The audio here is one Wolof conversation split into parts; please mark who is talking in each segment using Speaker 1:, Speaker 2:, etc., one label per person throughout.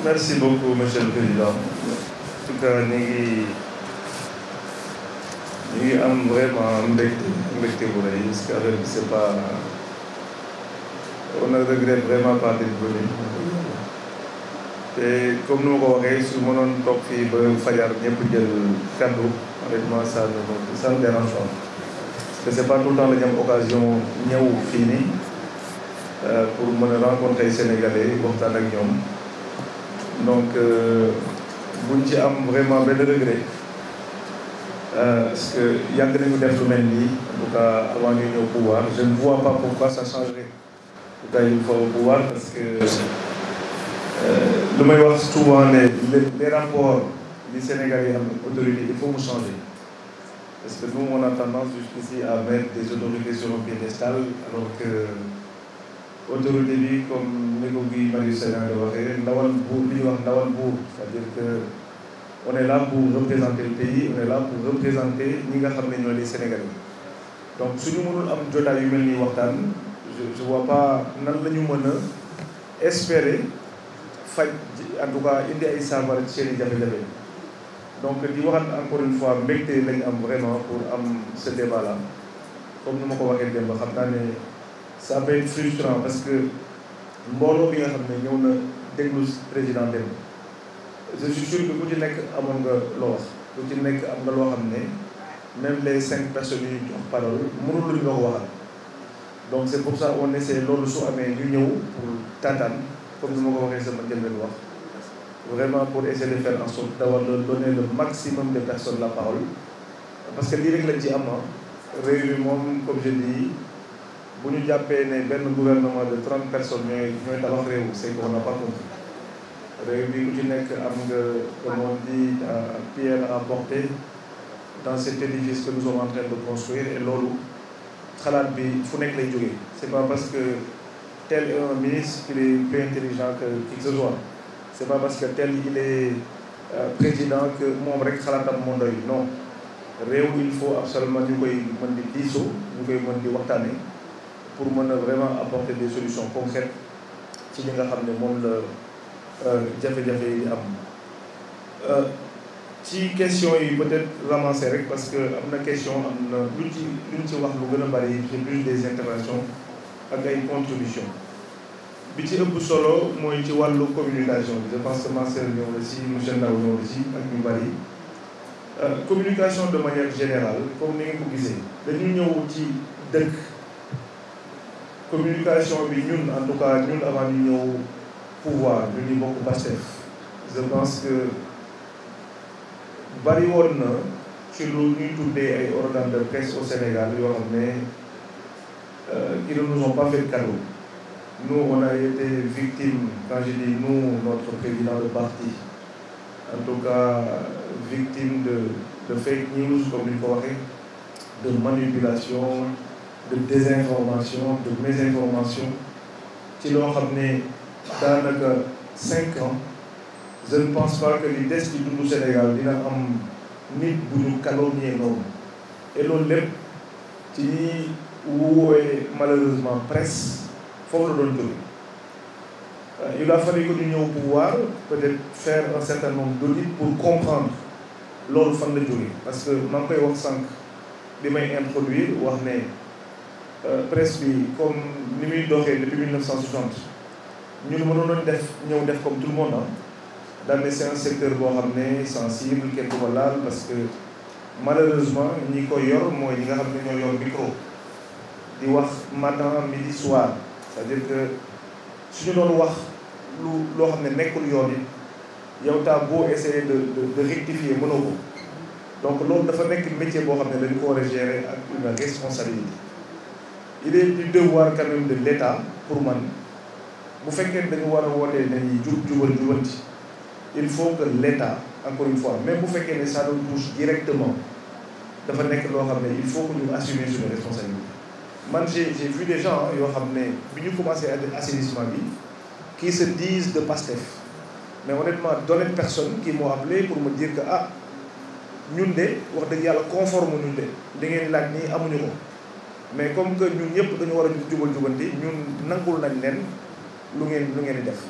Speaker 1: Merci beaucoup, Monsieur le Président. En tout cas, ñu ngi am vraiment mbégte bu rëy parce que affaire bi c'est pas on ne regrette vraiment pas d'être venu. te comme ni ma ko waxee su mënoon toog fii ba fajar ñëpp jël kaddu honnêtement ça me dérange pas. Parce que c'est pas tout le temps la ñu am occasion ñëw fii nii pour mën a rencontrer Sénégalais waxtaan ak ñoom donc buñ ci am vraiment benn regret. Parce que yàgg nañu def lu mel nii en tout cas avant ñuy ñëw pouvoir je ne vois pas pourquoi ça changerait en tout cas il faut pouvoir parce que lu may wax souvent ne les rapports du Sénégal yi am autorité il faut mu changer parce que nous on a tendance jusqu'ici à mettre des autorités sur un piédestal alors que autorité bi comme ni ko Guy Marius Sagna waxee ndawal buur li ñuy wax ndawal buur c'est-à-dire que on est là pour représenter le pays, on est là pour représenter ñi nga xam ne ñooy les Sénégalais donc suñu mënul am jotaay yu mel nii waxtaan je vois pas nan la ñu mën a espérer faj en tout cas indi ay saafara ci seen i jafe-jafe donc di waxaat encore une fois mbégte lañ am vraiment pour am ce débat là comme ni ma ko waxee démb xam naa ne ça peut être frustrant parce que mbooloo bi nga xam ne ñëw na déglu président démb je suis sûr que ku ci nekk amoon nga loo wax ku ci nekk am nga loo xam ne même les 5 personnes yu jox parole mënul luñ la ko waxal donc c'est pour ça on essaie loolu su amee ñu ñëw pour taataan comme ni ma ko waxee sama njëlbeen wax vraiment pour essayer de faire en sorte d'avoir donner le maximum de personnes la parole parce que lii rek lañ ci am réew mi moom comme je dis bu ñu jàppee ne benn gouvernement de 30 personnes ñooy tabax réew c'est qu'on n'a pas compris réew bi ku ci nekk am nga comme on dit pierre à porter dans cet édifice que nous sommes en train de construire et loolu xalaat bi fu nekk lay jógee c'est pas parce que tel est un ministre qu'il est plus intelligent que qui que ce soit c'est pas parce que tel il est président que moom rek xalaatam moo doy non réew il faut absolument ñu koy mën di diisoo ñu koy mën di waxtaane pour mën a vraiment apporter des solutions concrètes ci li nga xam ne moom la jafe-jafe yi am ci question yi peut-être ramasser rek parce que am na question am na luñ ci wax lu gën a bari c'est plus des interventions ak ay contributions bi ci ëpp solo mooy ci wàllu communication bi je pense que ma sœur ñëw na ci monsieur Ndaw ñëw na ci ak ñu bari communication de manière générale comme ni nga ko gisee dañu ñëw ci dëkk communication bi ñun en tout cas ñun avant ñu ñëw pouvoir ñu ni bokk Pastef je pense que bari woon na ci lu ñuy tuddee ay organes de presse au Sénégal yoo xam ne qui ne nous ont pas fait de cadeau. Nous on a été victimes, quand je dis nous, notre président de parti, en tout cas victime de fake news comme il faut dire, de manipulation, de désinformation, de mésinformation ci loo xam ne daanaka 5 ans je ne pense pas que li des ci dundu Sénégal dina am nit bu ñu calomnier noonu et loolu lépp ci ñi woowee malheureusement presse foofu la doon jóge il a fallu que ñu ñëw pouvoir peut-être faire un certain nombre d'audits pour comprendre loolu fan la jóge parce que maa ngi koy wax sànq bi may introduire wax ne presse bi comme ni muy doxee depuis 1960 ñun mënoon ñëw def comme tout le monde daal ne c'est un secteur boo xam ne sensible kenn du ko laal parce que malheureusement ñi ko yor mooy ñi nga xam ne ñoo yor micro di wax matin midi soir c'est-à-dire que suñu doon wax loo xam ne nekkul yoon it yow taa boo essayer de rectifier mënoo ko donc loolu dafa nekk métier boo xam ne dañu ko war a gérer ak une responsabilité il est du devoir quand même de l'État pour man bu fekkee dañu war a wootee nañuy jubanti il faut que l'État encore une fois même bu fekkee ne ça nous touche directement dafa nekk loo xam ne il faut que ñu assumer suñu responsabilité man j'ai vu des gens yoo xam ne bi ñu commencé assainissement bi qui se disent de Pastef mais honnêtement d'honnêtes personnes qui m'ont appelé pour me dire que ñun de wax dëgg yàlla conforme ñun de li ngeen di laaj nii amuñu ko mais comme que ñun ñëpp dañu war a jubanti ñun nangul nañ leen lu ngeen di def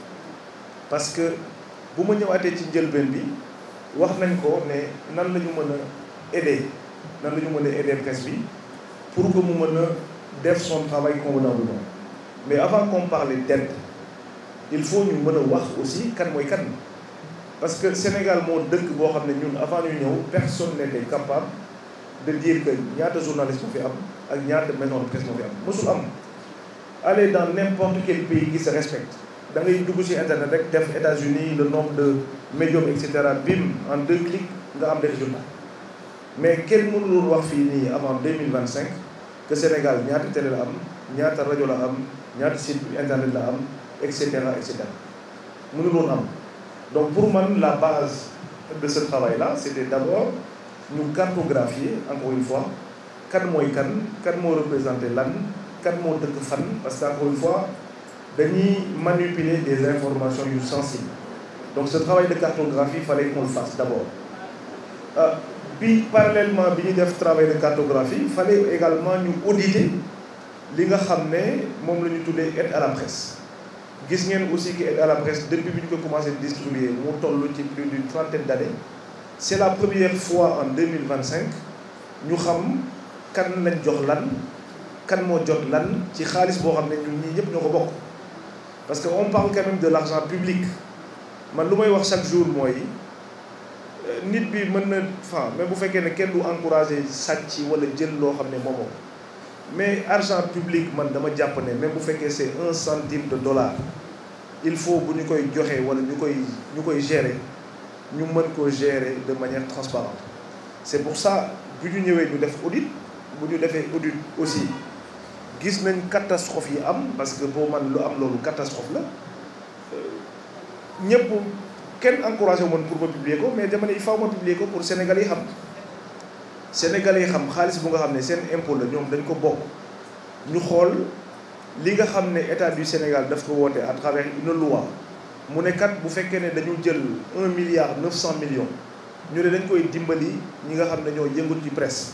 Speaker 1: parce que bu ma ñëwaatee ci njëlbeen bi wax nañ ko ne nan la ñu mën a aider nan la ñu mën a aider presse bi pour que mu mën a def son travail convenablement. Mais avant qu'on parle d'aide, il faut ñu mën a wax aussi kan mooy kan. Parce que Sénégal moo dëkk boo xam ne ñun avant ñu ñëw personne n'était capable de dire que ñaata journaliste moo fi am ak ñaata maison de presse moo fi am mosul am. Allez dans n'importe quel pays qui se respecte da ngay dugg ci internet rek def États-Unis le nombre de médiums et cetera bim en 2 clics nga am des résultats. Mais kenn mënul wax fii nii avant 2025 que Sénégal ñaata télé la am ñaata rajo la am ñaata site internet la am et cetera et cetera mënul woon am. Donc pour moi, la base de ce travail-là, c'était d'abord nous cartographier, encore une fois, kan mooy kan moo représenté lan, kan moo dëkk fan, parce qu'encore une fois, dañuy manipuler des informations sensibles. Donc ce travail de cartographie, il fallait qu'on le fasse d'abord. Parallèlement bi ñuy def travail de cartographie, il fallait également ñu auditer li nga xam ne moom la ñu tuddee aide à la presse. Gis ngeen aussi que aide à la presse depuis bi ñu ko commencé distribuer mu toll ci plus d'une trentaine d'années. C'est la première fois en 2025 ñu xam kan lañ jox lan kan moo jot lan ci xaalis boo xam ne ñun ñii ñëpp ñoo ko bokk. Parce que on parle quand même de l'argent public. Man lu may wax chaque jour mooy nit bi mën na même bu fekkee ne kenn du encourager sàcc wala jël loo xam ne moomoo. Mais argent public man dama jàpp ne même bu fekkee c'est 1 centime de dollar il faut bu ñu koy joxe wala ñu koy gérer ñu mën koo gérer de manière transparente. C'est pour ça bu ñu ñëwee ñu def audit bu ñu defee audit aussi gis nañ catastrophe yi am parce que boo man lu am loolu catastrophe la ñëpp kenn encouragé woon pour ma publier ko mais dama ne il faut ma publier ko pour Sénégalais yi xam. Sénégalais yi xam xaalis bu nga xam ne seen impôt la ñoom dañ ko bokk ñu xool li nga xam ne état du Sénégal daf ko woote à travers une loi mu ne kat bu fekkee ne dañu jël 1 milliard 900 millions ñu ne dañ koy dimbali ñi nga xam ne ñoo yëngut ci presse.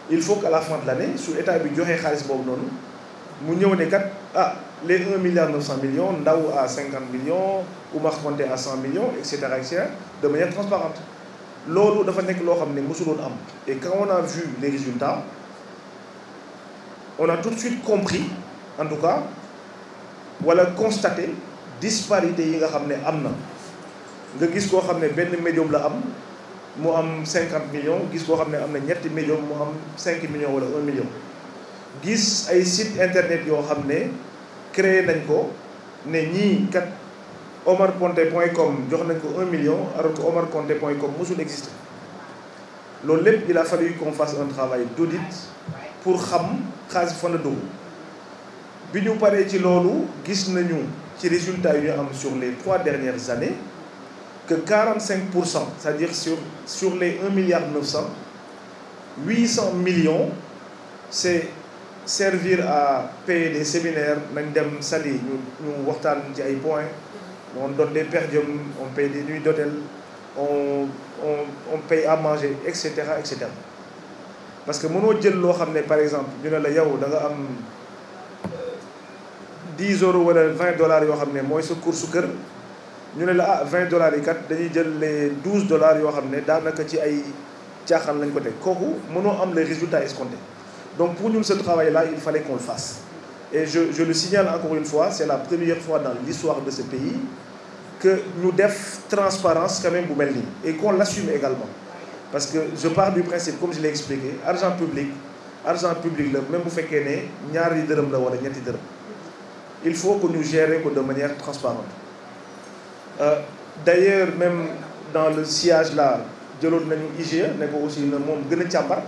Speaker 1: Il faut qu'à la fin de l'année su état bi joxee xaalis boobu noonu mu ñëw ne kat les 1 milliard 900 millions ndaw à 50 millions Oumar Konté à 100 millions et cetera de manière transparente. Loolu dafa nekk loo xam ne mosuloon am et quand on a vu les résultats on a tout de suite compris en tout cas wala constaté disparité yi nga xam ne am na nga gis koo xam ne benn médium la am mu am 50 millions gis koo xam ne am na ñetti médium mu am 5 millions wala 1 million gis ay site internet yoo xam ne créé nañ ko ne ñii kat omarkonté.com jox nañ ko 1 million alors que omarkonté.com mosul exister loolu lépp il a fallu qu'on fasse un travail d'audit pour xam xaalis fan la dugg bi ñu paree ci loolu gis nañu ci résultats yu ñu am sur les 3 dernières années que 45%, c'est-à-dire sur les 1 milliard 900, 800 millions, c'est servir à payer des séminaires, nañ dem sali ñu waxtaan ci ay points, on donne des per diem, on paye des nuits d'hôtel, on paye à manger, etc., etc. Parce que mënoo jël loo xam ne par exemple ñu ne la yow da nga am 10 euros wala 20 dollars yoo xam ne mooy sa course kër ñu ne la $20 yi kat dañuy jël les $12 yoo xam ne daanaka ci ay caaxaan lañ ko teg kooku mënoo am les résultats escomptés. Donc pour ñun ce travail là il fallait qu'on le fasse et je le signale encore une fois, c'est la première fois dans l'histoire de ce pays que ñu def transparence quand même bu mel nii et qu'on l'assume également parce que je pars du principe comme je l'ai expliqué argent public la même bu fekkee ne ñaari dërëm la wala ñetti dërëm il faut que ñu gérer ko de manière transparente. D'ailleurs même dans le sillage là jëloon nañu IGE ne ko aussi na moom gën a càmbar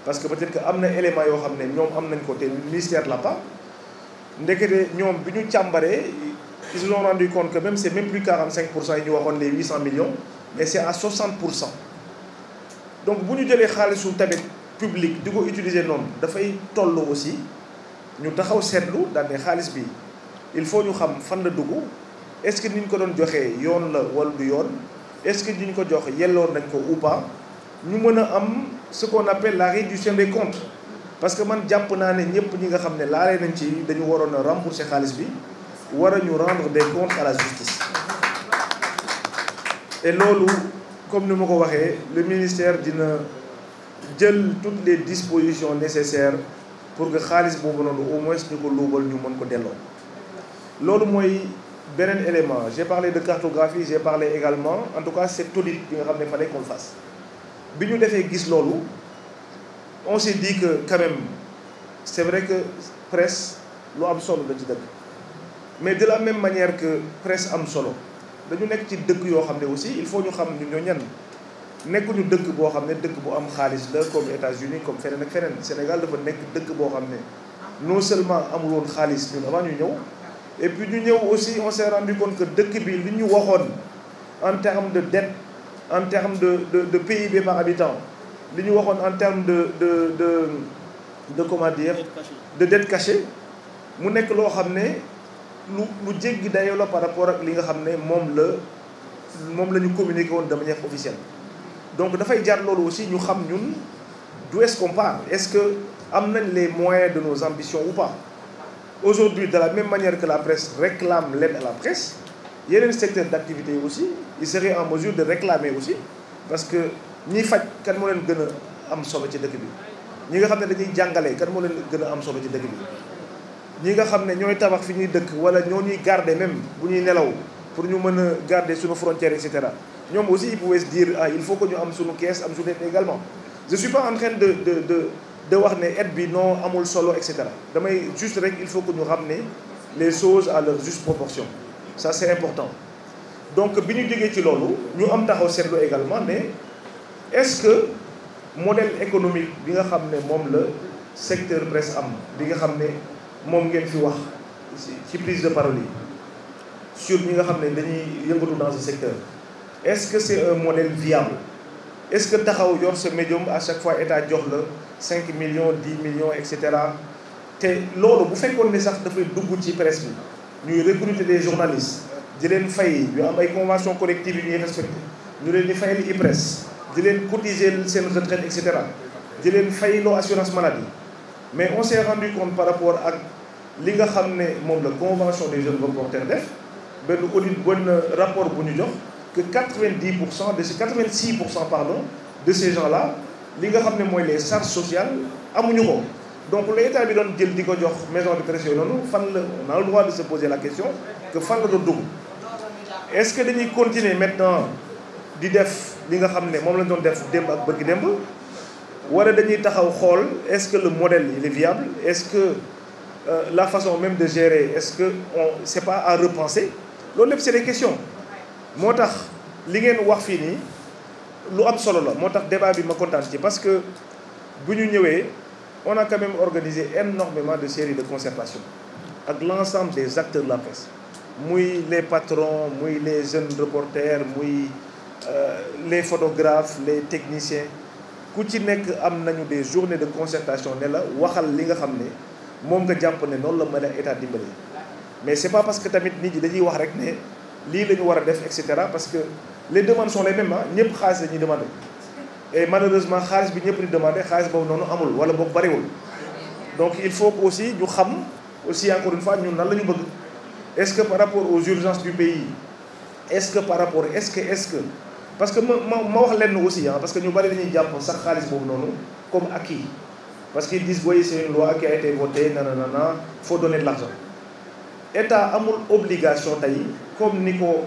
Speaker 1: parce que peut-être que am na élément yoo xam ne ñoom am nañ ko te ministère la pas ndekete ñoom bi ñu càmbaree ils se sont rendu compte que même c'est même plus 45% yi ñu waxoon les 800 millions mais c'est à 60%. Donc bu ñu jëlee xaalisu tamit public di ko utiliser noonu dafay toll aussi ñu taxaw seetlu daal ne xaalis bi il faut ñu xam fan la dugg. Est-ce que ni ñu ko doon joxee yoon la wala du yoon est-ce que ni ñu ko jox yelloon nañ ko ou pas ñu mën a am ce qu'on appelle la réduction des comptes parce que man jàpp naa ne ñëpp ñi nga xam ne laalee nañ ci dañu waroon a rembourser xaalis bi war a ñu rendre des comptes à la justice et loolu comme ni ma ko waxee le ministère dina jël toutes les dispositions nécessaires pour que xaalis boobu noonu au moins ñu ko luubal ñu mën ko delloo. loolu mooy beneen élément. J'ai parlé de cartographie, j'ai parlé également en tout cas cet audit bi nga xam ne fallait qu'on le fasse. bi ñu defee gis loolu on s'est dit que quand même c'est vrai que presse lu am solo la ci dëkk, mais de la même manière que presse am solo dañu nekk ci dëkk yoo xam ne aussi il faut ñu xam ñu ñoo ñan. nekkuñu dëkk boo xam ne dëkk bu am xaalis la comme États-Unis comme feneen ak feneen. Sénégal dafa nekk dëkk boo xam ne non seulement amul woon xaalis ñun avant ñu ñëw, et puis ñu ñëw aussi on s'est rendu compte que dëkk bi li ñu waxoon en termes de dette, en termes de PIB par habitant, li ñu waxoon en termes de comment dire, de dette cachée, mu nekk loo xam ne lu jéggi dayoo la par rapport ak li nga xam ne moom la ñu communiqué woon de manière officielle. Donc dafay jar loolu aussi ñu xam ñun d'où est-ce qu'on part, est-ce que am nañ les moyens de nos ambitions ou pas. Aujourd'hui, de la même manière que la presse réclame l'aide à la presse, yeneen secteur d'activité aussi il serait en mesure de réclamer aussi, parce que ñiy faj kan moo leen gën a am solo ci dëkk bi, ñi nga xam ne dañuy jàngale kan moo leen gën a am solo ci dëkk bi, ñi nga xam ne ñooy tabax fi ñuy dëkk wala ñoo ñuy garder même bu ñuy nelaw pour ñu mën a garder suñu frontière et cetera. ñoom aussi ils pouvaient se dire ah il faut que ñu am suñu caisse am suñu dette également. Je suis pas en train de wax ne aide bi non amul solo et cetera. damay juste rek il faut que ñu ramener les choses à leur juste proportion, ça c'est important. Donc bi ñu jógee ci loolu ñu am taxaw seetlu également ne est-ce que modèle économique bi nga xam ne moom la secteur presse am, bi nga xam ne moom ngeen fi wax ci prise de parole yi sur ñi nga xam ne dañuy yëngatu dans ce secteur, est-ce que c'est un modèle viable? Est-ce que taxaw yor ce médium à chaque fois état jox la 5 millions 10 millions et cetera te loolu bu fekkoon ne sax dafay dugg ci presse bi ñuy recruter des journalistes di leen fay ñu am ay conventions collectives yu ñuy respecté, ñu leen di fayal IPRES, di leen cotiser seen retraite et cetera, di leen fayloo assurance maladie. Mais on s'est rendu compte par rapport ak li nga xam ne moom la convention des jeunes reporters def benn audit benn rapport bu ñu jox que 86% pardon de ces gens-là li nga xam ne mooy les charges sociales amuñu ko. Donc l'État bi doon jël di ko jox maison de presse yooyu noonu fan la, on a le droit de se poser la question que fan la doon dugg. Est-ce que dañuy continuer maintenant di def li nga xam ne moom lañ doon def démb ak bërki démb, wala dañuy taxaw xool est-ce que le modèle il est viable, est-ce que la façon même de gérer, est-ce que c'est pas à repenser. Loolu lépp c'est des questions. moo tax li ngeen wax fii nii lu am solo la, moo tax débat bi ma kontaan ci, parce que bu ñu ñëwee on a quand même organisé énormément de séries de concertation ak l'ensemble des acteurs de la presse, muy les patrons, muy les jeunes reporters, muy les photographes, les techniciens, ku ci nekk am nañu des journées de concertation ne la waxal li nga xam ne moom nga jàpp ne noonu la mën a état dimbali. Mais c'est pas parce que tamit nit ñi dañuy wax rek ne lii la ñu war a def et cetera, parce que les demandes sont les mêmes ñëpp xaalis la ñuy demandé, et malheureusement xaalis bi ñëpp di demandé xaalis boobu noonu amul wala boog bariwul. Donc il faut que aussi ñu xam aussi encore une fois ñun nan la ñu bëgg. Est-ce que par rapport aux urgences du pays, est-ce que par rapport est-ce que parce que ma wax leen aussi parce que ñu bari dañuy jàpp sax xaalis boobu noonu comme acquis, parce qu'ils disent oui c'est une loi qui a été votée nanana faut donner de l'argent. État amul obligation tey comme ni ko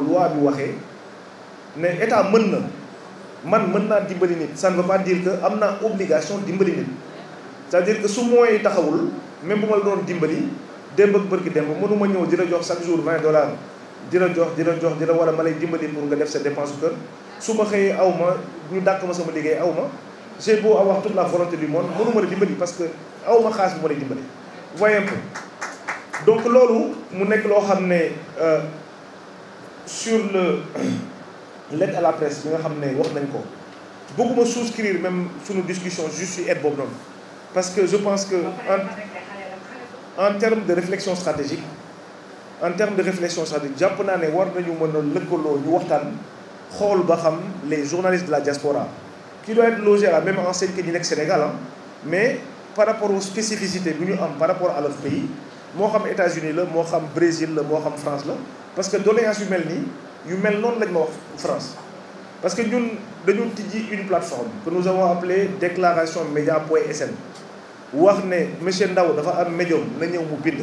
Speaker 1: loi bi waxee ne état mën naa dimbali nit, ça ne veut pas dire que am naa obligation dimbali nit. C'est-à-dire que su mooy taxawul même bu ma la doon dimbali démb ak bërki démb mënuma ñëw di la jox chaque jour $20 di la wala ma lay dimbali pour nga def sa dépense kër. su ma xëyee aw ma ñu dàq ma sama liggéey aw ma, j'ai beau avoir toute la volonté du monde mënuma la dimbali parce que aw ma xaalis bu ma lay dimbali. Voyez un peu. Donc loolu mu nekk loo xam ne sur l'aide à la presse bi nga xam ne wax nañ ko bëgguma souscrire même suñu discussion juste sur aide boobu noonu, parce que je pense que en termes de réflexion stratégique jàpp naa ne war nañu mën a lëkkaloo ñu waxtaan xool ba xam les journalistes de la diaspora qui doivent être logés à la même enseigne que ñi nekk Sénégal mais par rapport aux spécificités bu ñu am par rapport à leur pays, moo xam États-Unis la, moo xam Brésil la, moo xam France la, parce que doléance yu mel nii yu mel noonu lañ ma wax France. Parce que ñun dañu tijji une plateforme que nous avons appelée déclarationmedia.sn wax ne monsieur Ndao dafa am médium na ñëw mu bind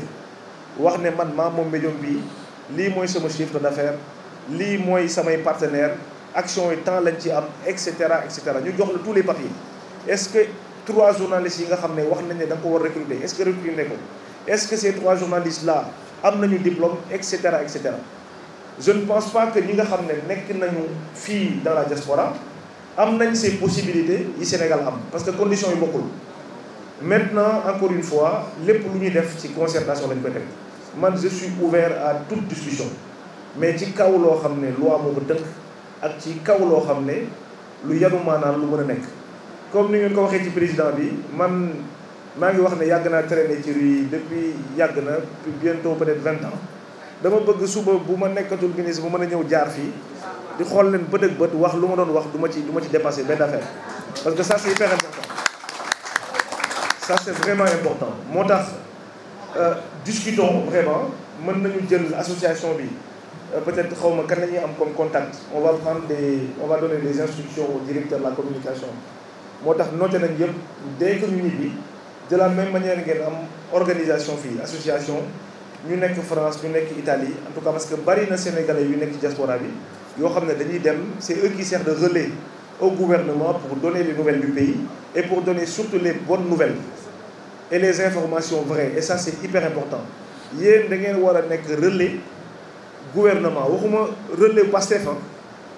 Speaker 1: wax ne man maa moom médium bi lii mooy sama chiffre d'affaires lii mooy samay partenaires action yi temps lañ ci am et cetera ñu jox la tous les papiers. Est-ce que 3 journalistes yi nga xam ne wax nañ ne da nga ko war recruter est-ce que recruter ko est-ce que ces 3 journalistes là am nañu diplôme et cetera et cetera. Je ne pense pas que ñi nga xam ne nekk nañu fii dans la diaspora am nañ ces possibilités yi Sénégal am parce que conditions yi bokkul. Maintenant encore une fois lépp lu ñuy def ci concertation lañ koy teg man je suis ouvert à toute discussion mais ci kaw loo xam ne loi moo ko tënk ak ci kaw loo xam ne lu yanu maanaam lu mën a nekk. comme ni ngeen ko waxee ci président bi man maa ngi wax ne yàgg naa traîner ci rue depuis yàgg na bientôt peut-être 20 ans. dama bëgg suba bu ma nekkatul ministre bu mën a ñëw jaar fii di xool leen bët ak bët wax lu ma doon wax du ma ci dépasser benn affaire parce que ça c'est hyper important ça c'est vraiment important moo tax discutons vraiment mën nañu jël association bi peut-être xaw ma kan la ñuy am comme contact on va donner des instructions au directeur de la communication moo tax noté nañ yëpp dès que ñu ñibbi de la même manière ngeen am organisation fii association ñu nekk France ñu nekk Italie en tout cas parce que bari na Sénégalais yu nekk ci diaspora bi yoo xam ne dañuy dem c'est eux qui servent de relais au gouvernement pour donner les nouvelles du pays et pour donner surtout les bonnes nouvelles et les informations vraies et ça c'est hyper important yéen da ngeen war a nekk relais gouvernement waxuma relais Pastef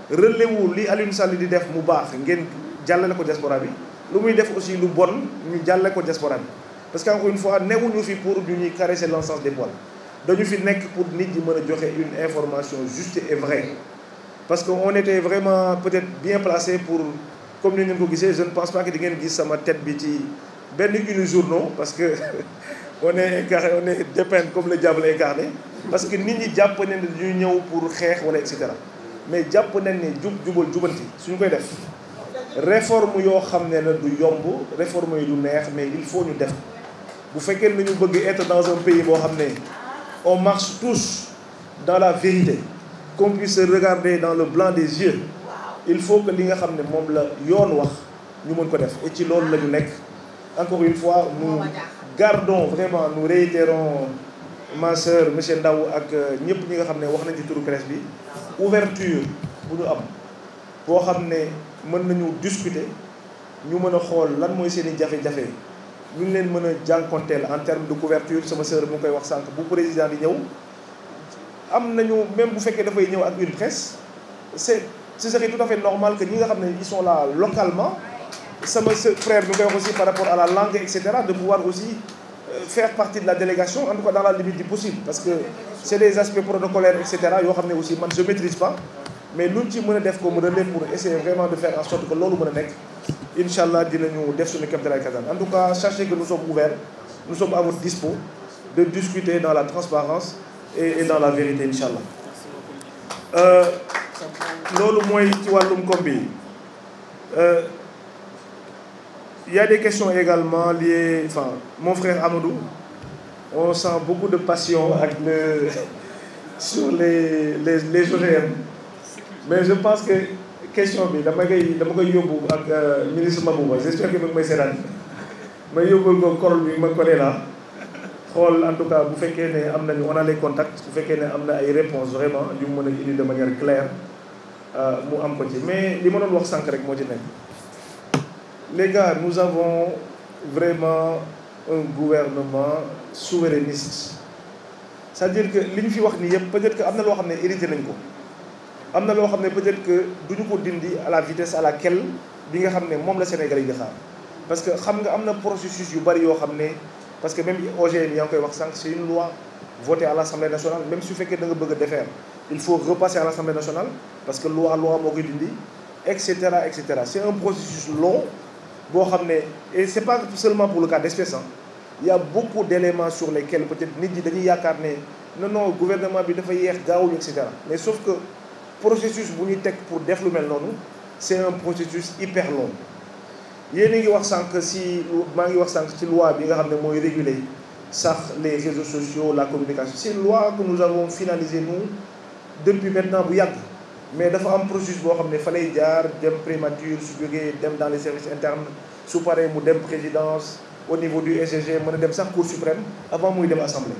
Speaker 1: relais wu li Aliou Sall di def mu baax ngeen jàllale ko diaspora bi lu muy def aussi lu bon ñu jàllale ko diaspora bi parce que encore une fois newuñu fi pour ñu ñuy caresser l'ensemble des poils dañu fi nekk pour nit ñi mën a joxe une information juste et vraie parce que on était vraiment peut-être bien placé pour comme ni ngeen ko gisee je ne pense pas que di ngeen gis sama tête bi ci benn une journaux parce que on est dépeint comme le diable incarné parce que nit ñi jàpp nañ ne dañuy ñëw pour xeex wala et cetera mais jàpp nañ ne jubal jubanti suñu koy def réforme yoo xam ne la du yomb réforme yi du neex mais il faut ñu def bu fekkee nañu bëgg être dans un pays boo xam ne on marche tous dans la vérité qu'on puisse se regarder dans le blanc des yeux il faut que li nga xam ne moom la yoon wax ñu mën ko def et ci loolu la ñu nekk encore une fois nous gardons vraiment nous réitérons ma sœur monsieur Ndao ak ñëpp ñi nga xam ne wax nañ ci turu presse bi ouverture bu ñu am boo xam ne mën nañu discuter ñu mën a xool lan mooy seen i jafe-jafe ñu ngi leen mën a jànkonteel en termes de couverture sama sœur mu ngi koy wax sànq bu président di ñëw am nañu même bu fekkee dafay ñëw ak une presse ce serait tout à fait normal que ñi nga xam ne ils sont là localement sama frère bi koy wax aussi par rapport à la langue et cetera de pouvoir aussi faire partie de la délégation en tout cas dans la limite du possible parce que c'est des aspects protocolaires et cetera yoo xam ne aussi man je maîtrise pas mais luñ ci mën a def comme relais pour essayer vraiment de faire en sorte que loolu mën a nekk incha allah dinañu def suñu kéemtalaay kattan en tout cas sachez que nous sommes ouverts nous sommes à votre dispo de discuter dans la transparence et dans la vérité incha allah loolu mooy ci wàllum kom bi il y a des questions également liées enfin mon frère Amadou on sent beaucoup de passion ak sur les OGM mais je pense que question bi dama koy yóbbu ak ministre Mabouba j'espère que mu ngi may seetaan ma yóbbul ko korol bi ma collé là xool en tout cas bu fekkee ne am nañu on a les contacts bu fekkee ne am na ay réponses vraiment yu mën a indi de manière claire mu am ko ci mais li ma doon wax sànq rek moo ci nekk les gars nous avons vraiment un gouvernement souverainiste c'est-à-dire que li ñu fi wax nii yëpp peut-être que am na loo xam ne hérité nañ ko am na loo xam ne peut-être que duñu ko dindi à la vitesse à laquelle bi nga xam ne moom la Sénégal yi di xaar parce que xam nga am na processus yu bari yoo xam ne parce que même OGM yaa ngi koy wax sànq c'est une loi votée à l'Assemblée nationale même su fekkee da nga bëgg a défaire il faut repasser à l'Assemblée nationale parce que loi moo koy dindi et cetera et cetera c'est un processus long boo xam ne et c'est pas seulement pour le cas d'espèce il y a beaucoup d'éléments sur lesquels peut-être nit ñi dañuy yaakaar ne non gouvernement bi dafa yeex gaawuñu et cetera mais sauf que processus bu ñuy teg pour def lu mel noonu c'est un processus hyper long yéen a ngi wax sànq maa ngi wax sànq ci loi bi nga xam ne mooy réguler sax les réseaux sociaux la communication c'est une loi que nous avons finalisée nous depuis maintenant bu yàgg mais dafa am processus boo xam ne fa lay jaar dem primature su jógee dem dans les services internes su paree mu dem présidence au niveau du SGG mën a dem sax cour suprême avant muy dem assemblée.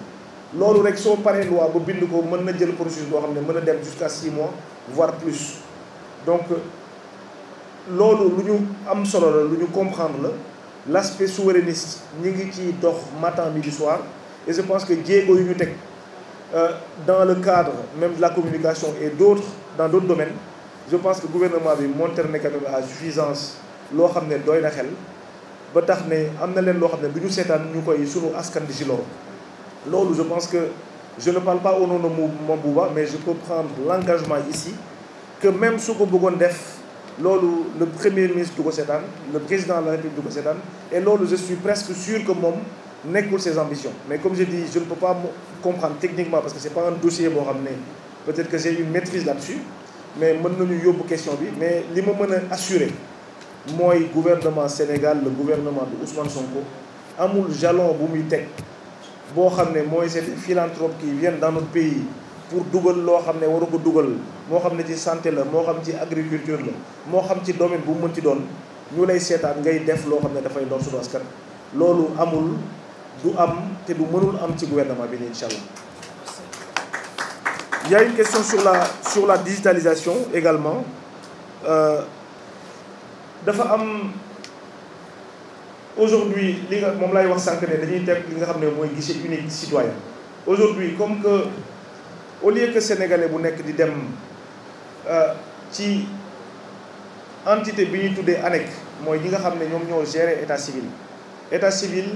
Speaker 1: loolu rek soo paree loi ba bind ko mën na jël processus boo xam ne mën na dem jusqu'à 6 mois voire plus. donc loolu lu ñu am solo la lu ñu comprendre la l'aspect souverainiste ñi ngi ci dox matin midi soir et je pense que jéego yu ñu teg dans le cadre même de la communication et d'autres dans d'autres domaines je pense que gouvernement bi monté na quand même à suffisance loo xam ne doy na xel ba tax ne am na leen loo xam ne du ñu seetaan ñu koy sunu askan di si loolu je pense que je ne parle pas au nom de Mambouba mais je peux prendre l'engagement ici que même su ko bëggoon def loolu le premier ministre du ko seetaan le président de la République du ko seetaan et loolu je suis presque sûr que moom nekkul ses ambitions mais comme je dis je ne peux pas comprendre techniquement parce que c'est pas un dossier boo xam ne peut-être que j'ai une maîtrise là-dessus mais mën nañu yóbbu question bi mais li ma mën a assurer mooy gouvernement Sénégal le gouvernement de Ousmane Sonko amul jalon bu muy teg boo xam ne mooy ces philanthropes qui viennent dans notre pays pour dugal loo xam ne waru ko dugal moo xam ne ci santé la moo xam ci agriculture la moo xam ci domaine bu mu mën ci doon ñu lay seetaan ngay def loo xam ne dafay lor suñu askan loolu amul du am te du mënul am ci gouvernement bi nii incha allah. Il y a une question sur la digitalisation également dafa am aujourd'hui li nga moom lay wax sànq ne dañuy teg li nga xam ne mooy guichet unique citoyen aujourd'hui comme que au lieu que sénégalais bu nekk di dem ci entité bi ñuy tuddee ANEC mooy ñi nga xam ne ñoom ñoo gérer état civil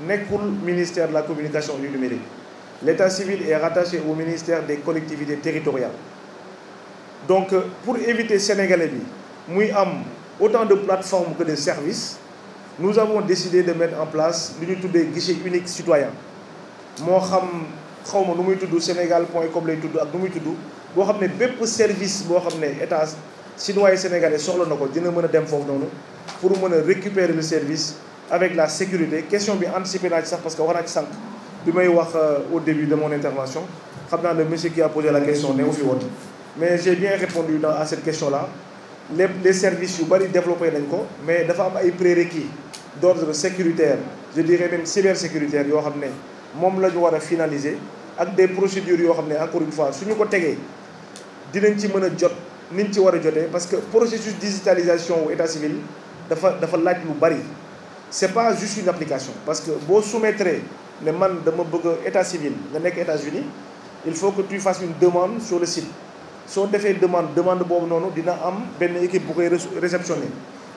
Speaker 1: nekkul ministère de la communication et du numérique l'état civil est rattaché au ministère des collectivités territoriales donc pour éviter sénégalais bi muy am autant de plateformes que de services nous avons décidé de mettre en place li ñu tuddee guichet unique citoyen moo xam xawma nu muy tudd sénégal.com lay tudd ak nu muy tudd boo xam ne bépp service boo xam ne état citoyen sénégalais soxla na ko dina mën a dem foofu noonu pour mën a récupérer le service avec la sécurité question bi anticipé naa ci sax parce que wax naa ci sànq bi may wax au début de mon intervention xam naa le monsieur qui a posé la question ne wu fi woon mais j'ai bien répondu à cette question là les services yu bari développé nañ ko mais dafa am ay prérequis d'ordre sécuritaire je dirais même cybersécuritaire yoo xam ne moom la ñu war a finaliser ak des procédures yoo xam ne encore une fois suñu ko tegee dinañ ci mën a jot niñ ci war a jotee parce que processus digitalisation wu état civil dafa laaj lu bari c'est pas juste une application parce que boo soumettre ne man dama bëgg état civil nga nekk États-Unis il faut que tu fasses une demande sur le site soo defee demande boobu noonu dina am benn équipe bu koy réceptionner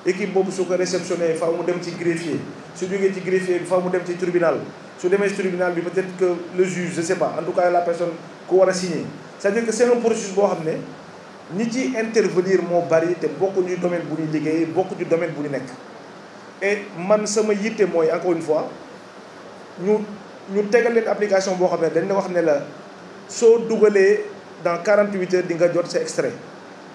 Speaker 1: équipe boobu su ko réceptionner faaw mu dem ci greffier su jógee ci greffier bi faaw mu dem ci tribunal su demee ci tribunal bi peut-être que le juge je sais pas en tout cas la personne ku war a signer c'est-à-dire que c'est un processus boo xam ne ñi ci intervenir moo bari te bokkuñu domaine bu ñu liggéey bokkuñu domaine bu ñu nekk et man sama yitte mooy encore une fois ñu tegal leen application boo xam ne dañ la wax ne la soo dugalee dans 48 heures di nga jot sa extrait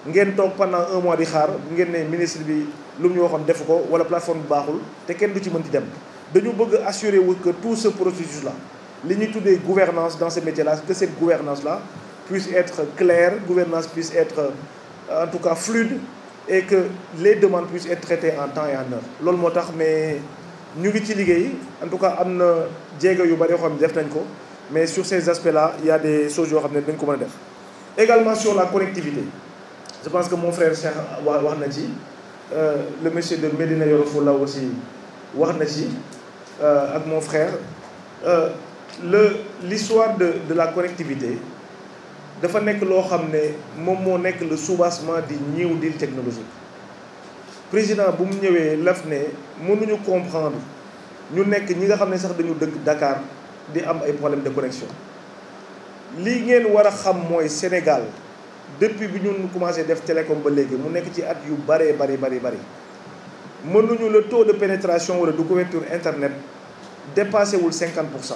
Speaker 1: ngeen toog pendant 1 mois di xaar ngeen ne ministre bi lu mu ñu waxoon defu ko wala plateforme bi baaxul te kenn du ci mën di dem dañu bëgg assurer wu que tout ce processus là li ñuy tuddee gouvernance dans ce métier là que cette gouvernance là puisse être claire gouvernance puisse être en tout cas fluide et que les demandes puissent être traitées en temps et en heure loolu moo tax mais ñu ngi ci liggéey en tout cas am na jéego yu bari yoo xam ne def nañ ko mais sur ces aspects là il y a des choses yoo xam ne dañ ko mën a def également sur la connectivité je pense que mon frère Cheikh wax na ci le monsieur de Médina Yoro Foulah aussi wax na ci ak mon frère l'histoire de la connectivité dafa nekk loo xam ne moom moo nekk le soubassement di New Deal technologique président bu mu ñëwee laf ne mënuñu comprendre ñu nekk ñi nga xam ne sax dañu dëkk Dakar di am ay problème de connexion li ngeen war a xam mooy Sénégal depuis bi ñun commencé def télécom ba léegi mu nekk ci at yu bari mënuñu le taux de pénétration wala de couverture internet dépassé wul 50%.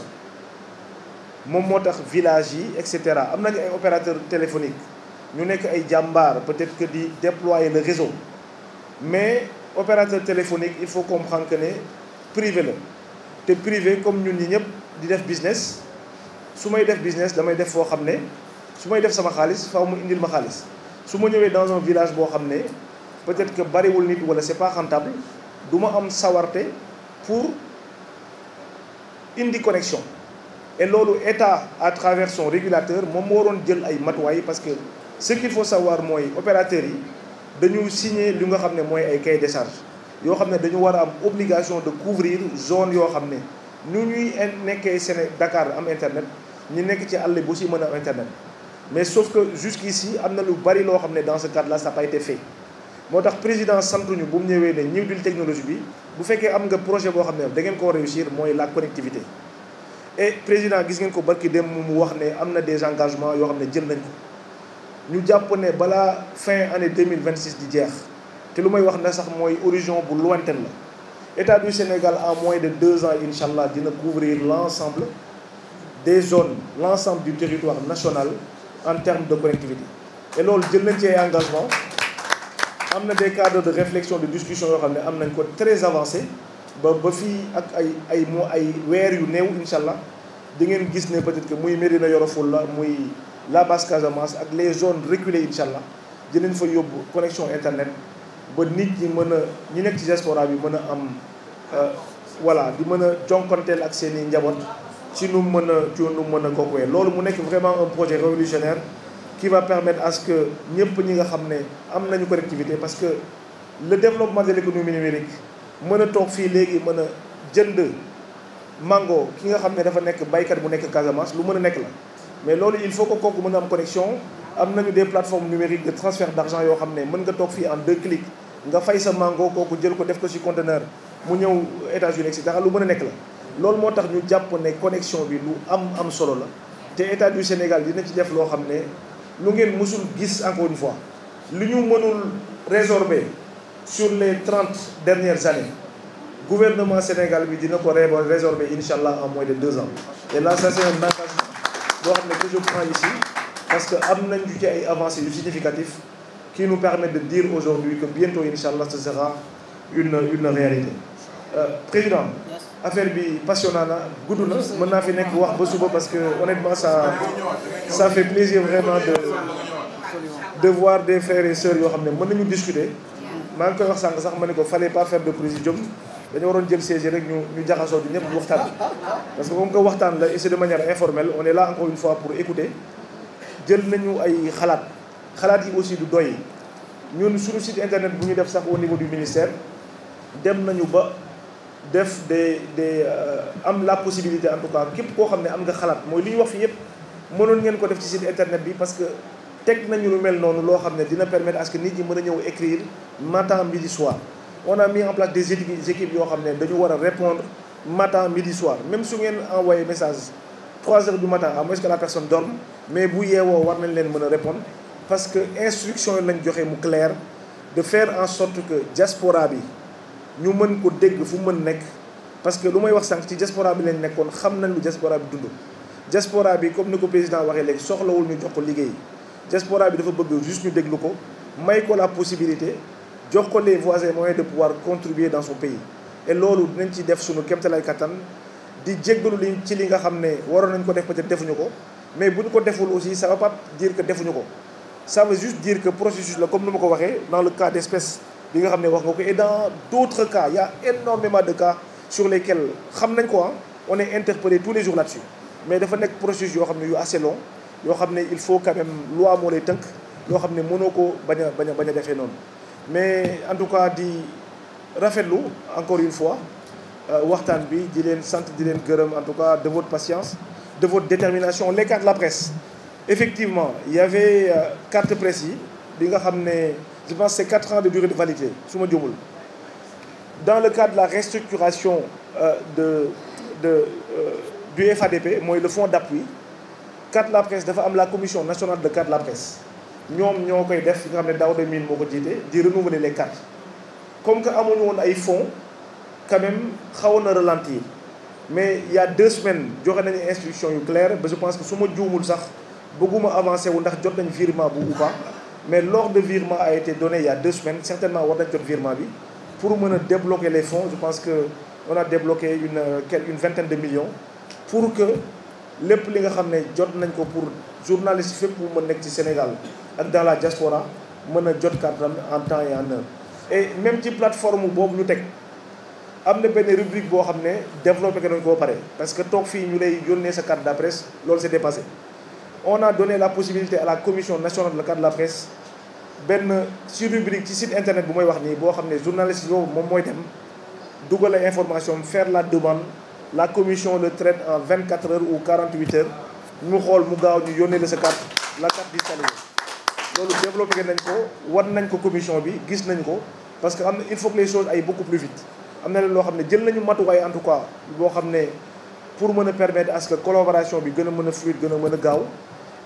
Speaker 1: moom moo tax village yi et cetera am nañu ay opérateurs téléphoniques ñu nekk ay jàmbaar peut-être que di déployer le réseau mais opérateur téléphonique il faut comprendre que ne privé la te privé comme ñun ñi ñëpp di def business su may def business damay def foo xam ne su may def sama xaalis faaw mu indil ma xaalis su ma ñëwee dans un village boo xam ne peut-être que bariwul nit wala c'est pas rentable du ma am sawarte pour indi connexion. Et loolu état à travers son régulateur moom moo waroon jël ay matuwaay parce que ce qu'il faut savoir mooy opérateurs yi dañu signer li nga xam ne mooy ay cahier de charge yoo xam ne dañu war a am obligation de couvrir zone yoo xam ne nu ñuy nekkee Dakar am internet ñu nekk ci àll bu si mën a am internet. Mais sauf que jusqu'ici am na lu bari loo xam ne dans ce cadre là ça n'a pas été fait moo tax président santuñu bu mu ñëwee ne New Deal technologie bi bu fekkee am nga projet boo xam ne da ngeen ko réussir mooy la connectivité. Et président gis ngeen ko barki dem mu wax ne am na des engagements yoo xam ne jël nañ ko ñu jàpp ne balaa fin année 2026 di jeex te lu may wax ne sax mooy horizon bu lointaine la état du Sénégal en moins de 2 ans incha allah dina couvrir l'ensemble des zones l'ensemble du territoire national en termes de connectivité. Et loolu jël nañ ci ay engagement am na des cadres de réflexion de discussion yoo xam ne am nañ ko très avancé ba fii ak ay weer yu néew incha allah di ngeen gis ne peut-être que muy Médina Yoro Foulah muy la Basse Casamance ak les zones reculées incha allah dinañ fa yóbbu connexion internet ba nit ñi mën a ñi nekk ci diaspora bi mën a am voilà di mën a jonkonteel ak seen i njaboot ci nu mën a kookowee loolu mu nekk vraiment un projet révolutionnaire qui va permettre à ce que ñëpp ñi nga xam ne am nañu connectivité parce que le développement de l'économie numérique mën a toog fii léegi mën a jënd mango ki nga xam ne dafa nekk baykat bu nekk Casamance lu mën a nekk la mais loolu il faut que kooku mën a am connexion am nañu des plateformes numériques de transfert d'argent yoo xam ne mën nga toog fii en 2 clics nga fay sa mango kooku jël ko def ko ci conteneur mu ñëw États-Unis et cetera lu mën a nekk la loolu moo tax ñu jàpp ne connexion bi lu am solo la te état du Sénégal dina ci def loo xam ne lu ngeen mësul gis encore une fois lu ñu mënul résorber sur les 30 dernières années gouvernement Sénégal bi dina ko résorber incha allah en moins de 2 ans. Et là ça c'est un engagement boo xam ne que je prends ici parce que am nañ ci ay avancées yu significatifs qui nous permettent de dire aujourd'hui que bientôt incha allah ce sera une réalité. Président affaire bi passionnant na gudd na mën naa fi nekk wax ba suba parce que honnêtement ça fait plaisir vraiment de voir des frères et sœurs yoo xam ne mën nañu discuter. maa ngi koy wax sànq sax ma ne ko fallait pas faire de présidium dañu waroon jël siège rek ñu jaxasoo bi ñëpp waxtaan parce que comme que waxtaan la et c'est de manière informelle on est là encore une fois pour écouter jël nañu ay xalaat yi aussi du doy ñun suñu site internet bu ñu def sax au niveau du ministère dem nañu ba def am la possibilité en tout cas képp koo xam ne am nga xalaat mooy li ñu wax fi yëpp mënoon ngeen ko def ci site internet bi parce que teg nañu lu mel noonu loo xam ne dina permettre à ce que nit ñi mën a ñëw écrire matin midi soir on a mis en place des équipes yoo xam ne dañu war a répondre matin midi soir même su ngeen envoyé message 3 heures du matin à moins que la personne dorme mais bu yeewoo war nañ leen mën a répondre parce que instruction yi lañ joxe mu clair de faire en sorte que diaspora bi ñu mën ko dégg fu mën nekk parce que lu may wax sànq ci diaspora bi lañ nekkoon xam nañ lu diaspora bi dund diaspora bi comme ni ko président waxee léegi soxlawul ñu jox ko liggéey diaspora bi dafa bëgg juste ñu déglu ko may ko la possibilité jox ko les voies et moyens de pouvoir contribuer dans son pays et loolu dinañ ci def suñu kéemtalaay kattan di jéggalu li ci li nga xam ne waroon nañ ko def peut-être defuñu ko mais bu ñu ko deful aussi ça va pas dire que defuñu ko ça veut juste dire que processus la comme ni ma ko waxee dans le cas d'espèce bi nga xam ne wax nga ko et dans d'autres cas il y a énormément de cas sur lesquels xam nañ ko on est interpellé tous les jours là-dessus mais dafa nekk processus yoo xam ne yu assez long yoo xam ne il faut quand même loi moo lay tënk loo xam ne mënoo ko bañ a defee noonu mais en tout cas di rafetlu encore une fois waxtaan bi di leen sant di leen gërëm en tout cas de votre patience de votre détermination les cartes de la presse effectivement il y avait carte presse yi bi nga xam ne je pense c'est 4 ans de durée de validité su ma juumul dans le cadre de la restructuration du FADP mooy le fonds d'appui carte de la presse dafa am la commission nationale de carte de la presse ñoom ñoo koy def nga xam ne Daouda Mine moo ko jiite di renouveler les cartes comme que amuñu woon ay fonds quand même xawoon na ralentir mais il y a 2 semaines joxe nañu instruction yu claires ba je pense que su ma juumul sax bëgguma avancer wu ndax jot nañ virement bu ou pas mais l'ordre de virement a été donné il y a 2 semaines certainement war nañ jot virement bi pour mën a débloquer les fonds je pense que on a débloqué une vingtaine de millions pour que lépp li nga xam ne jot nañ ko pour journaliste fépp bu mën nekk ci Sénégal ak dans la diaspora mën a jot carte en temps et en heure. et même ci plateforme boobu ñu teg am na benn rubrique boo xam ne développé ko nañ ko ba pare parce que toog fii ñu lay yónnee sa carte de la presse loolu c'est dépassé. On a donné la possibilité à la commission nationale de la carte de la presse benn ci rubrique ci site internet bu may wax nii boo xam ne journaliste boobu moom mooy dem dugal ay information faire la demande la commission le traite en 24 heures ou 48 heures ñu xool mu gaaw ñu yónnee la sa carte la carte digitalisée. loolu développé nañ ko war nañ ko commission bi gis nañ ko parce que am na il faut que les choses aillent beaucoup plus vite. am na leen loo xam ne jël nañu matuwaay en tout cas boo xam ne pour mën a permettre à ce que collaboration bi gën a mën a fluide gën a mën a gaaw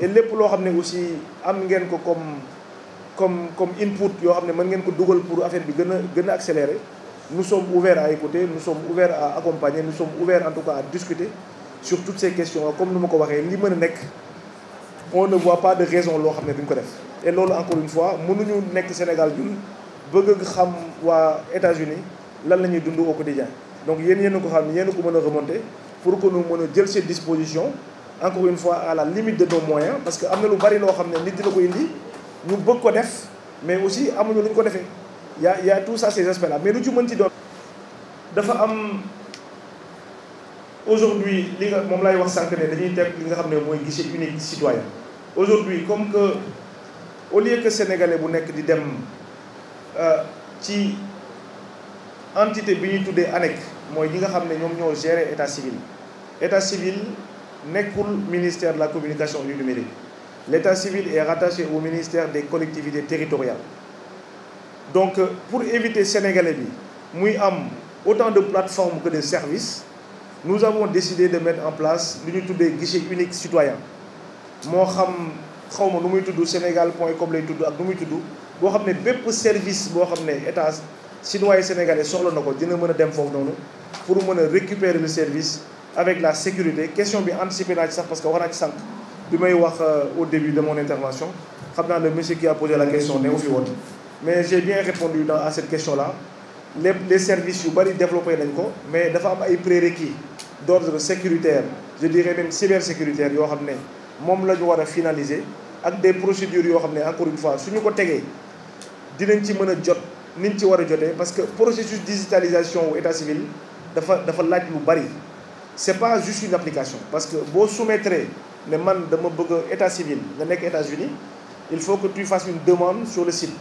Speaker 1: et lépp loo xam ne aussi am ngeen ko comme input yoo xam ne mën ngeen ko dugal pour affaire bi gën a accélérer. Nous sommes ouverts à écouter, nous sommes ouverts à accompagner, nous sommes ouverts en tout cas à discuter sur toutes ces questions. Comme nous l'avons dit, on ne voit pas de raison loo xam ne duñ ko def. Et loolu encore une fois mënuñu nekk Sénégal ñun bëgg xam waa États-Unis lan la ñuy dund au quotidien. Donc yéen ko xam ne yéen ko mën a remonter pour que ñu mën a jël ces dispositions encore une fois à la limite de nos moyens parce que am na lu bari loo xam ne nit dina ko indi ñu bëgg ko def mais aussi amuñu lu ñu ko defee. y a tout ça ces aspects là mais lu ci mën ci doon dafa am aujourd'hui li nga moom lay wax sànq ne dañuy teg li nga xam ne mooy guichet unique citoyen. Aujourd'hui comme que au lieu que sénégalais bu nekk di dem ci entité bi ñuy tuddee ANEC mooy ñi nga xam ne ñoom ñoo gérer état civil nekkul ministère de la communication et du numérique. L'état civil est rattaché au ministère des collectivités territoriales. Donc pour éviter sénégalais bi muy am autant de plateformes que de services nous avons décidé de mettre en place li ñu tuddee guichet unique citoyen moo xam xawma nu muy tudd sénégal.com lay tudd ak nu muy tudd boo xam ne bépp service boo xam ne état citoyen sénégalais soxla na ko dina mën a dem foofu noonu pour mën a récupérer le service avec la sécurité. Question bi anticipé naa ci sax parce que wax naa ci sànq bi may wax au début de mon intervention xam naa le monsieur qui a posé la question ne fi woon mais j'ai bien répondu à cette question-là. Les services yu bari développé nañ ko mais dafa am ay prérequis d'ordre sécuritaire je dirais même cybersécuritaire yoo xam ne moom la ñu war a finaliser ak des procédures yoo xam ne encore une fois suñu ko tegee dinañ ci mën a jot niñ ci war a jotee parce que processus digitalisation wu état civil dafa laaj lu bari. C'est pas juste une application parce que boo soumettre ne man dama bëgg état civil nga nekk États-Unis il faut que tu fasses une demande sur le site.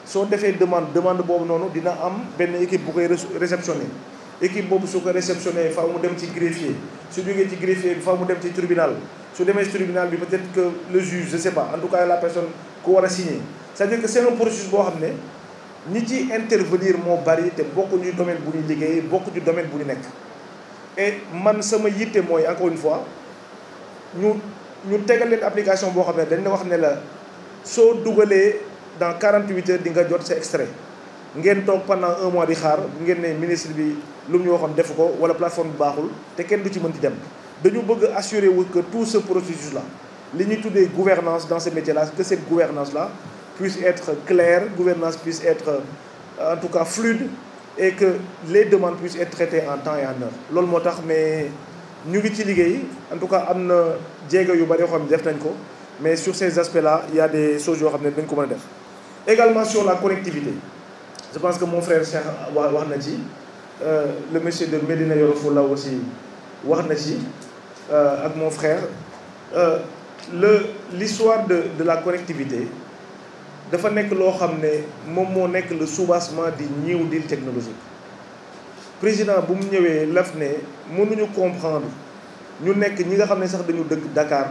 Speaker 1: soo defee demande boobu noonu dina am benn équipe bu koy réceptionner équipe boobu su ko réceptionner faaw mu dem ci greffier su jógee ci greffier bi faaw mu dem ci tribunal su demee ci tribunal bi peut-être que le juge je sais pas en tout cas la personne ku war a signer c'est-à-dire que c'est un processus boo xam ne ñi ci intervenir moo bari te bokkuñu domaine bu ñu liggéey bokkuñu domaine bu ñu nekk. et man sama yitte mooy encore une fois ñu tegal leen application boo xam ne dañ la wax ne la soo dugalee. Dans 48 heures di nga jot sa extrait ngeen toog pendant un mois di xaar ngeen ne ministre bi lu mu ñu waxoon def ko wala plateforme bi baaxul te kenn du ci mën di dem dañu bëgg assurer wu que tout ce processus là li ñuy tuddee gouvernance dans ce métier là que cette gouvernance là puisse être claire gouvernance puisse être en tout cas fluide et que les demandes puissent être traitées en temps et en heure loolu moo tax mais ñu ngi ci liggéey en tout cas am na jéego yu bari yoo xam ne def nañ ko mais sur ces aspects là il y a des choses yoo xam ne dañ ko mën a def. Également sur la connectivité je pense que mon frère Cheikh wax na ci le monsieur de Médina Yoro Foulah aussi wax na ci ak mon frère l'histoire de la connectivité dafa nekk loo xam ne moom moo nekk le soubassement di New Deal technologique président bu mu ñëwee laf ne mënuñu comprendre ñu nekk ñi nga xam ne sax dañu dëkk Dakar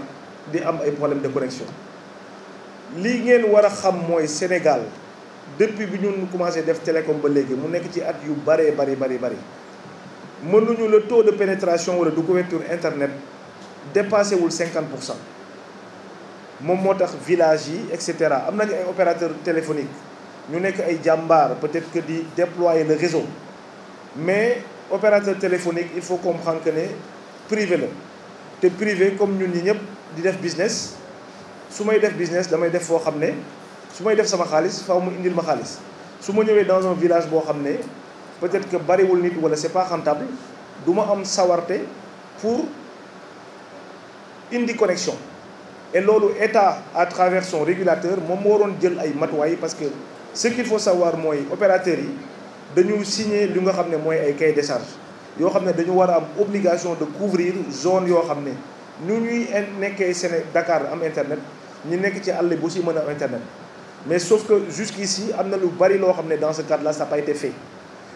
Speaker 1: di am ay problème de connexion lii ngeen war a xam mooy Sénégal depuis bi ñun commencé def télécom ba léegi mu nekk ci at yu bari mënuñu le taux de pénétration wala de couverture internet dépassé wul 50%. moom moo tax village yi et cetera am nañu ay opérateurs téléphoniques ñu nekk ay jàmbaar peut-être que di déployer le réseau mais opérateur téléphonique il faut comprendre que ne privé la te privé comme ñun ñi ñëpp di def business. su may def business damay def foo xam ne su may def sama xaalis faaw mu indil ma xaalis su ma ñëwee dans un village boo xam ne peut-être que bariwul nit wala c'est pas rentable du ma am sawarte pour indi connexion et loolu état à travers son régulateur moom moo waroon jël ay matuwaay parce que ce qu'il faut savoir mooy opérateurs yi dañu signer li nga xam ne mooy ay cahier de charge yoo xam ne dañu war a am obligation de couvrir zone yoo xam ne nu ñuy nekkee Dakar am internet ñu nekk ci àll bu si mën a am internet mais sauf que jusqu'ici am na lu bari loo xam ne dans ce cadre là ça n'a pas été fait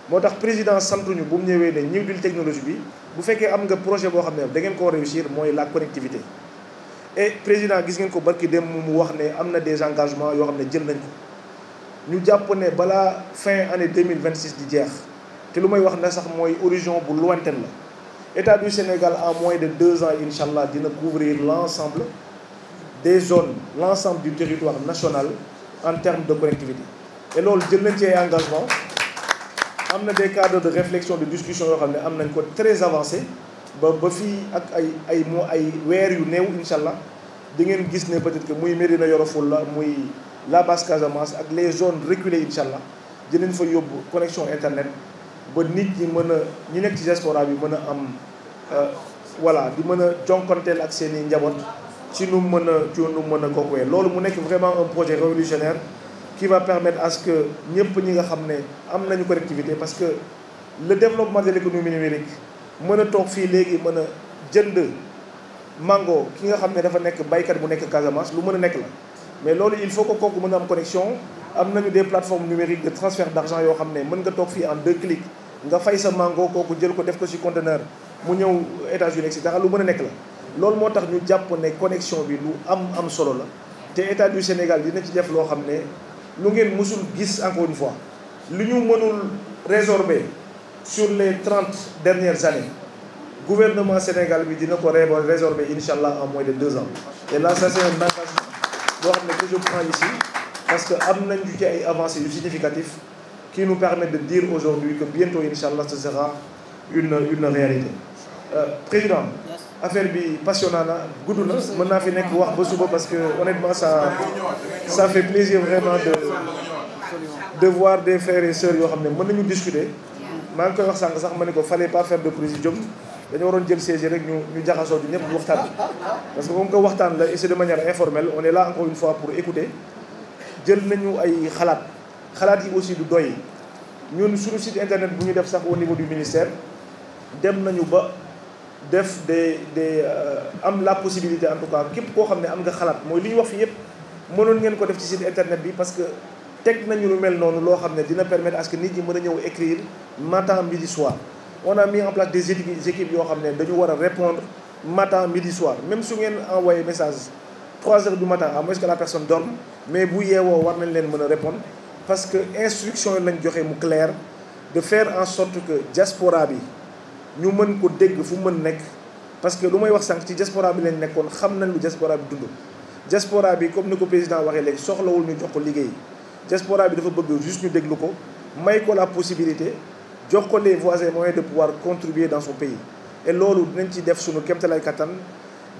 Speaker 1: moo tax président santuñu bu mu ñëwee ne ñëw dil technologie bi bu fekkee am nga projet boo xam ne da ngeen ko réussir mooy la connectivité et président gis ngeen ko barki dem mu wax ne am na des engagements yoo xam ne jël nañ ko ñu jàpp ne balaa fin année 2026 di jeex te lu may wax ne sax mooy horizon bu lointaine la état du Sénégal en moins de 2 ans incha allah dina couvrir l'ensemble des zones l'ensemble du territoire national en termes de connectivité et loolu jël nañ ci ay engagement am na des cadres de réflexion de discussion yoo xam ne am nañ ko très avancé ba fii ak ay weer yu néew incha allah di ngeen gis ne peut-être que muy Médina Yoro Foulah muy la Basse Casamance ak les zones reculées incha allah dinañ fa yóbbu connexion internet ba nit ñi mën a ñi nekk ci diaspora bi mën a am voilà di mën a jonkonteel ak seen i njaboot ci nu mën a kookowee loolu mu nekk vraiment un projet révolutionnaire qui va permettre à ce que ñëpp ñi nga xam ne am nañu connectivité parce que le développement de l'économie numérique mën a toog fii léegi mën a jënd mango ki nga xam ne dafa nekk baykat bu nekk Casamance lu mën a nekk la mais loolu il faut que kooku mën a am connexion am nañu des plateformes numériques de transfert d'argent yoo xam ne mën nga toog fii en 2 clics nga fay sa mango kooku jël ko def ko ci conteneur mu ñëw États-Unis et cetera lu mën a nekk la loolu moo tax ñu jàpp ne connexion bi lu am solo la te état du Sénégal dina ci def loo xam ne lu ngeen mësul gis encore une fois lu ñu mënul résorber sur les 30 dernières années gouvernement Sénégal bi dina ko résorber incha allah en moins de 2 ans et là ça c'est un engagement boo xam ne que je prends ici parce que am nañu ci ay avancées yu significatifs qui nous permettent de dire aujourd'hui que bientôt incha allah ce sera une réalité président affaire bi passionnant na gudd na mën naa fi nekk wax ba suba parce que honnêtement ça fait plaisir vraiment de voir des frères et sœurs yoo xam ne mën nañu discuter maa ngi koy wax sànq sax ma ne ko fallait pas faire de présidium dañu waroon jël siège rek ñu jaxasoo di ñëpp waxtaan parce que comme que waxtaan la et c'est de manière informelle on est là encore une fois pour écouter jël nañu ay xalaat yi aussi du doy ñun suñu site internet bu ñu def sax au niveau du ministère dem nañu ba def am la possibilité en tout cas képp koo xam ne am nga xalaat mooy li ñu wax fi yëpp mënoon ngeen ko def ci site internet bi parce que teg nañu lu mel noonu loo xam ne dina permettre à ce que nit ñi mën a ñëw écrire matin midi soir on a mis en place des équipes yoo xam ne dañu war a répondre matin midi soir même su ngeen envoyé message 3 heures du matin à moins que la personne dorme mais bu yeewoo war nañ leen mën a répondre parce que instruction yi lañ joxe mu clair de faire en sorte que diaspora bi ñu mën ko dégg fu mën nekk parce que lu may wax sànq ci diaspora bi lañ nekkoon xam nañ lu diaspora bi dund diaspora bi comme ni ko président waxee léegi soxlawul ñu jox ko liggéey diaspora bi dafa bëgg juste ñu déglu ko may ko la possibilité jox ko les voies et moyens de pouvoir contribuer dans son pays et loolu dinañ ci def suñu kéemtalaay kattan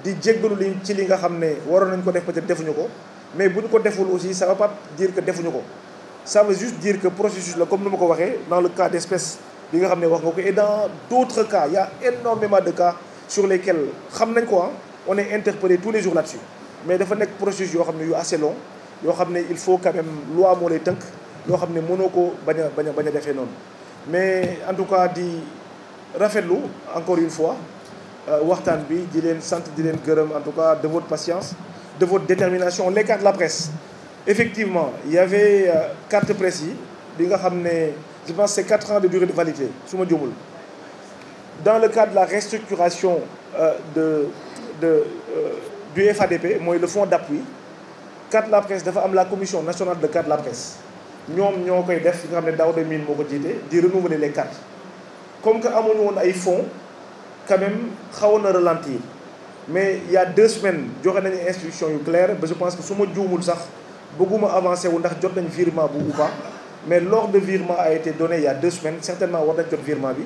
Speaker 1: di jéggalu li ci li nga xam ne waroon nañ ko def peut-être defuñu ko mais bu ñu ko deful aussi ça va pas dire que defuñu ko ça veut juste dire que processus la comme ni ma ko waxee dans le cas d'espèce bi nga xam ne wax nga ko et dans d'autres cas il y a énormément de cas sur lesquels xam nañ ko on est interpellé tous les jours là-dessus mais dafa nekk processus yoo xam ne yu assez long yoo xam ne il faut quand même loi moo lay tënk yoo xam ne mënoo ko bañ a defee noonu mais en tout cas di rafetlu encore une fois waxtaan bi di leen sant di leen gërëm en tout cas de votre patience de votre détermination les cartes de la presse effectivement il y avait carte presse yi bi nga xam ne je pense c'est 4 ans de durée de validité su ma juumul dans le cadre de la restructuration du FADP mooy le fonds d'appui carte de la presse dafa am la commission nationale de carte de la presse ñoom ñoo koy def nga xam ne Daouda Mine moo ko jiite di renouveler les cartes comme que amuñu woon ay fonds quand même xawoon na ralentir mais il y a 2 semaines joxe nañu instruction yu claire ba je pense que su ma juumul sax bëgguma avancer wu ndax jot nañ virement bu ou pas mais l'ordre de virement a été donné il y a 2 semaines certainement war nañ jot virement bi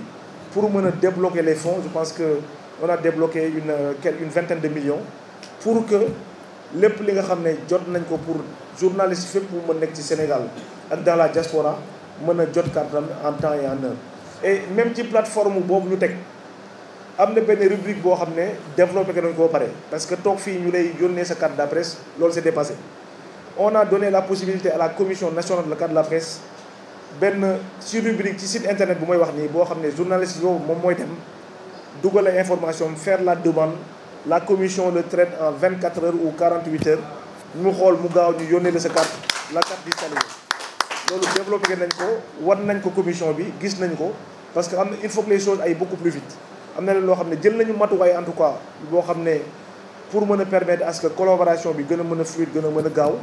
Speaker 1: pour mën a débloquer les fonds je pense que on a débloqué une vingtaine de millions pour que lépp li nga xam ne jot nañ ko pour journaliste fépp bu mën nekk ci Sénégal ak dans la diaspora mën a jot kartam en temps et en heure et même ci plateforme boobu ñu teg am na benn rubrique boo xam ne développé nañ ko ba pare parce que toog fii ñu lay yónnee sa carte de la presse loolu c'est dépassé. On a donné la possibilité à la commission nationale de la carte de la presse benn si rubrique ci site internet bu may wax nii boo xam ne journaliste boobu moom mooy dem dugal ay information faire la demande la commission le traite en 24 heures ou 48 heures ñu xool mu gaaw ñu yónnee la sa carte la carte digitalisée. loolu développé nañ ko war nañ ko commission bi gis nañ ko parce que am na il faut que les choses aillent beaucoup plus vite. am na leen loo xam ne jël nañu matuwaay en tout cas boo xam ne pour mën a permettre à ce que collaboration bi gën a mën a fluide gën a mën a gaaw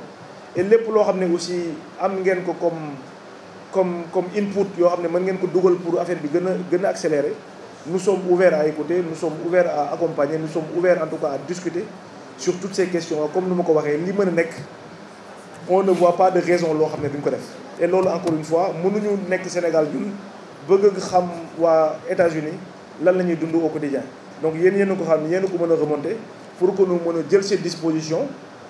Speaker 1: et lépp loo xam ne aussi am ngeen ko comme input yoo xam ne mën ngeen ko dugal pour affaire bi gën a accélérer. Nous sommes ouverts à écouter, nous sommes ouverts à accompagner, nous sommes ouverts en tout cas à discuter sur toutes ces questions. Comme nous l'avons dit, on ne voit pas de raison loo xam ne duñ ko def. Et loolu encore une fois mënuñu nekk Sénégal ñun bëgg xam waa États-Unis lan la ñuy dund au quotidien. Donc yéen ko xam ne yéen ko mën a remonter pour que ñu mën a jël ces dispositions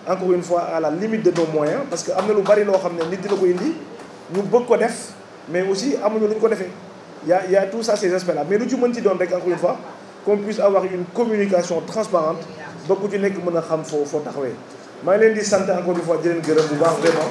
Speaker 1: encore une fois à la limite de nos moyens parce que am na lu bari loo xam ne nit dina ko indi ñu bëgg ko def mais aussi amuñu lu ñu ko defee. Il y a tout ça, ces aspects-là. Mais nous, encore une fois, qu'on puisse avoir une communication transparente, beaucoup de gens qui peuvent savoir faut taxawé. Je vous remercie encore une fois, vraiment.